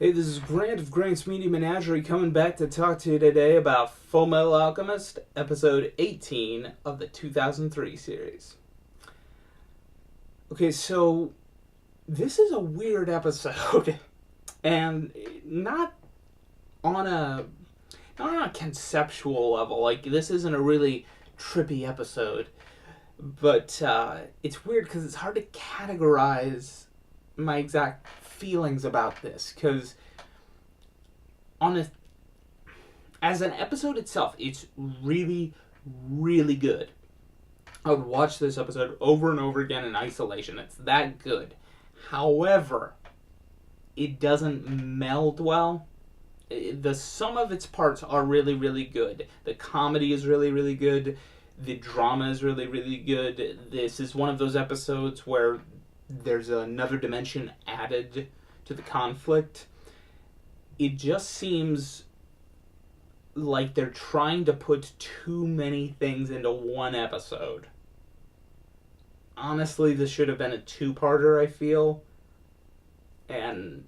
Hey, this is Grant of Grant's Media Menagerie coming back to talk to you today about Fullmetal Alchemist, episode 18 of the 2003 series. Okay, so this is a weird episode, and on a not on a conceptual level. Like, this isn't a really trippy episode, but it's weird because it's hard to categorize my exact feelings about this, because on a as an episode itself, it's really, really good. I would watch this episode over and over again in isolation. It's that good. However, it doesn't meld well. The sum of its parts are really, really good. The comedy is really, really good. The drama is really, really good. This is one of those episodes where there's another dimension added to the conflict. It just seems like they're trying to put too many things into one episode. Honestly, this should have been a two-parter, I feel. And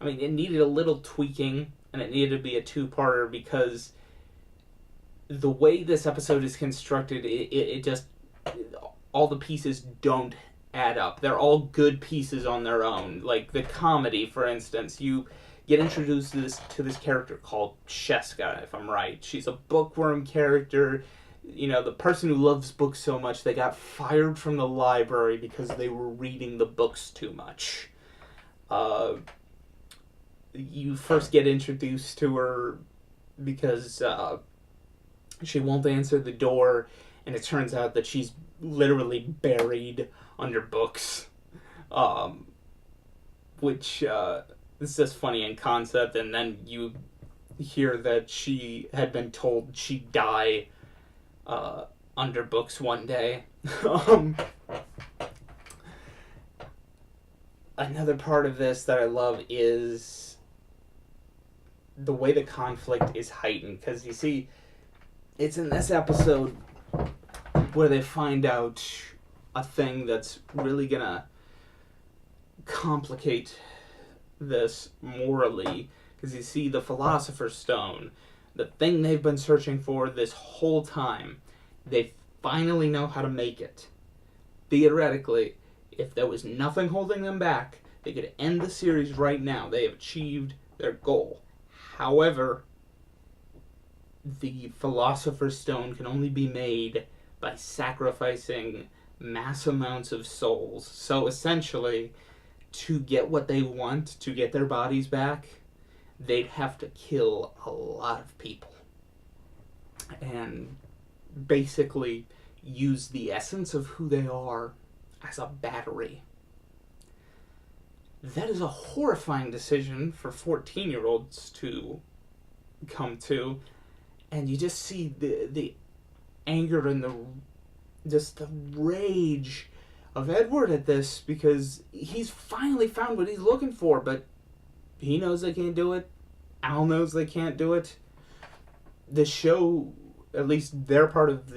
I mean, it needed a little tweaking, and it needed to be a two-parter because the way this episode is constructed, it just, all the pieces don't add up. They're all good pieces on their own. Like the comedy, for instance, you get introduced to this character called Sheska, if I'm right. She's a bookworm character. You know, the person who loves books so much, they got fired from the library because they were reading the books too much. You first get introduced to her because she won't answer the door, and it turns out that she's literally buried under books, which is just funny in concept. And then you hear that she had been told she'd die under books one day. Another part of this that I love is the way the conflict is heightened, because you see, it's in this episode where they find out a thing that's really gonna complicate this morally, because you see, the Philosopher's Stone, the thing they've been searching for this whole time, they finally know how to make it. Theoretically, if there was nothing holding them back, they could end the series right now. They have achieved their goal. However, the Philosopher's Stone can only be made by sacrificing mass amounts of souls. So essentially, to get what they want, to get their bodies back, they'd have to kill a lot of people. And basically use the essence of who they are as a battery. That is a horrifying decision for 14-year-olds to come to. And you just see the anger and the rage of Edward at this, because he's finally found what he's looking for, but he knows they can't do it. Al knows they can't do it. The show, at least their part of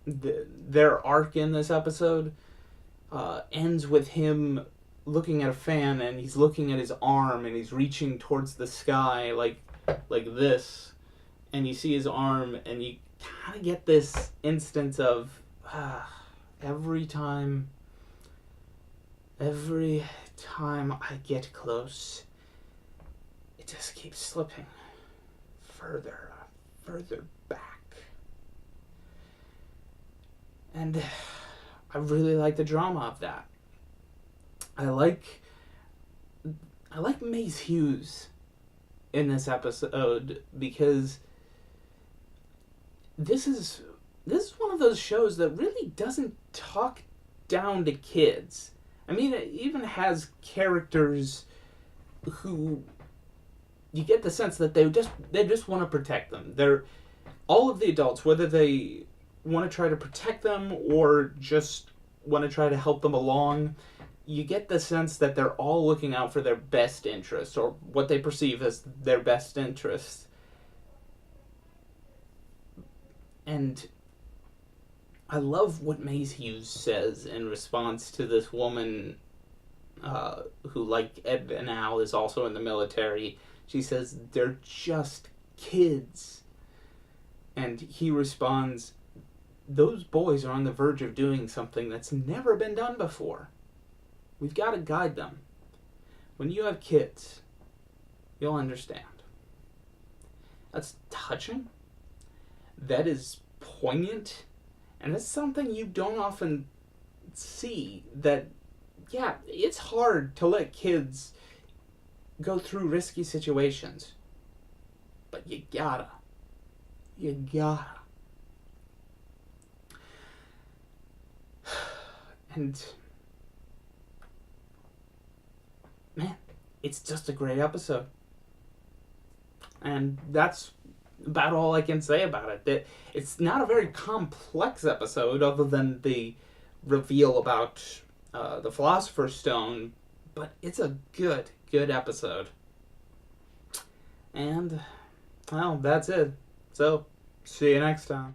their arc in this episode, ends with him looking at a fan, and he's looking at his arm, and he's reaching towards the sky like this, and you see his arm, and you kind of get this instance of every time I get close, it just keeps slipping further back. And I really like the drama of that. I like Maze Hughes in this episode, because this is one of those shows that really doesn't talk down to kids. I mean, it even has characters who you get the sense that they just want to protect them. They're all of the adults, whether they want to try to protect them or just want to try to help them along, you get the sense that they're all looking out for their best interest, or what they perceive as their best interest. And I love what Maze Hughes says in response to this woman who, like Ed and Al, is also in the military. She says, they're just kids. And he responds, those boys are on the verge of doing something that's never been done before. We've got to guide them. When you have kids, you'll understand. That's touching. That is poignant. And that's something you don't often see. That, yeah, it's hard to let kids go through risky situations. But you gotta. You gotta. And, man, it's just a great episode. And that's about all I can say about it. It's not a very complex episode other than the reveal about the Philosopher's Stone, but it's a good episode. And, well, that's it. So, see you next time.